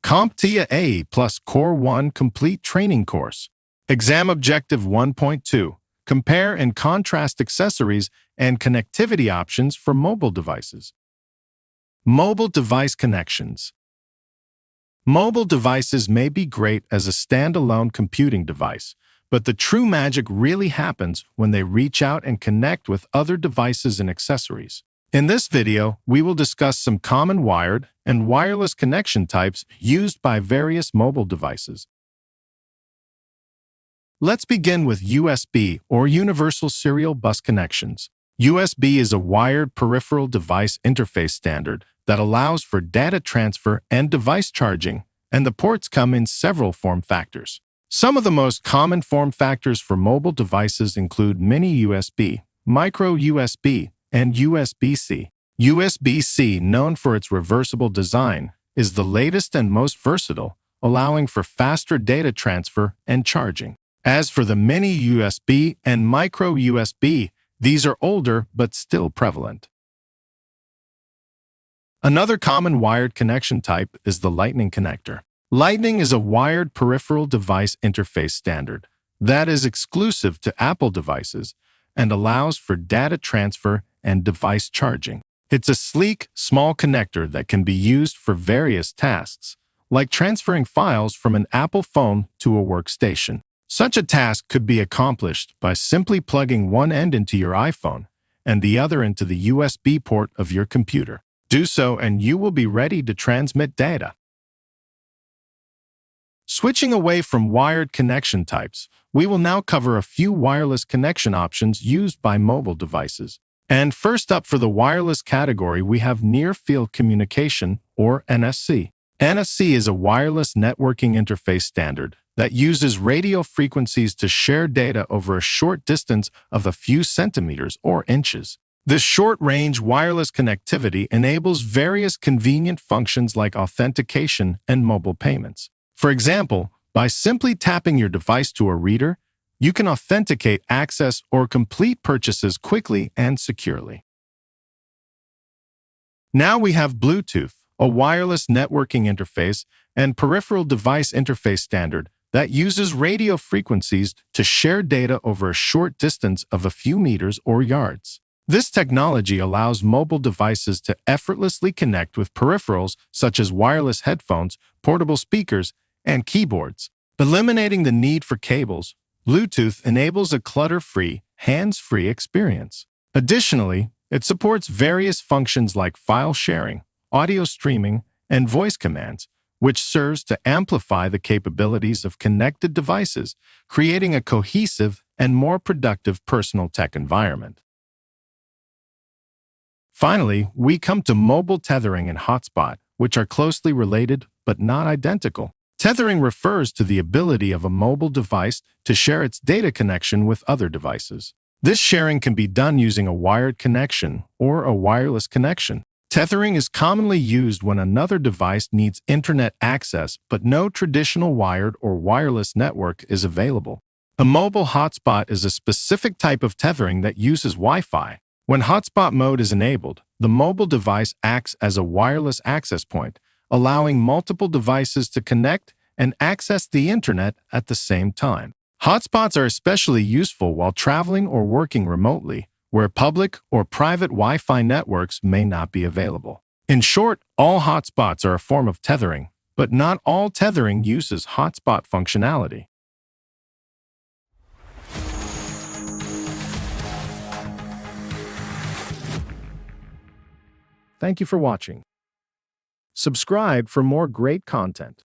CompTIA A plus Core 1 Complete Training Course. Exam Objective 1.2. Compare and contrast accessories and connectivity options for mobile devices. Mobile device connections. Mobile devices may be great as a standalone computing device, but the true magic really happens when they reach out and connect with other devices and accessories. In this video, we will discuss some common wired and wireless connection types used by various mobile devices. Let's begin with USB, or Universal Serial Bus Connections. USB is a wired peripheral device interface standard that allows for data transfer and device charging, and the ports come in several form factors. Some of the most common form factors for mobile devices include mini USB, micro USB, and USB-C. USB-C, known for its reversible design, is the latest and most versatile, allowing for faster data transfer and charging. As for the mini USB and micro USB, these are older but still prevalent. Another common wired connection type is the Lightning connector. Lightning is a wired peripheral device interface standard that is exclusive to Apple devices and allows for data transfer and device charging. It's a sleek, small connector that can be used for various tasks, like transferring files from an Apple phone to a workstation. Such a task could be accomplished by simply plugging one end into your iPhone and the other into the USB port of your computer. Do so and you will be ready to transmit data. Switching away from wired connection types, we will now cover a few wireless connection options used by mobile devices. And first up for the wireless category, we have Near-Field Communication, or NFC. NFC is a wireless networking interface standard that uses radio frequencies to share data over a short distance of a few centimeters or inches. This short-range wireless connectivity enables various convenient functions like authentication and mobile payments. For example, by simply tapping your device to a reader, you can authenticate access or complete purchases quickly and securely. Now we have Bluetooth, a wireless networking interface and peripheral device interface standard that uses radio frequencies to share data over a short distance of a few meters or yards. This technology allows mobile devices to effortlessly connect with peripherals such as wireless headphones, portable speakers, and keyboards. Eliminating the need for cables, Bluetooth enables a clutter-free, hands-free experience. Additionally, it supports various functions like file sharing, audio streaming, and voice commands, which serves to amplify the capabilities of connected devices, creating a cohesive and more productive personal tech environment. Finally, we come to mobile tethering and hotspot, which are closely related but not identical. Tethering refers to the ability of a mobile device to share its data connection with other devices. This sharing can be done using a wired connection or a wireless connection. Tethering is commonly used when another device needs internet access but no traditional wired or wireless network is available. A mobile hotspot is a specific type of tethering that uses Wi-Fi. When hotspot mode is enabled, the mobile device acts as a wireless access point, allowing multiple devices to connect and access the internet at the same time. Hotspots are especially useful while traveling or working remotely, where public or private Wi-Fi networks may not be available. In short, all hotspots are a form of tethering, but not all tethering uses hotspot functionality. Thank you for watching. Subscribe for more great content.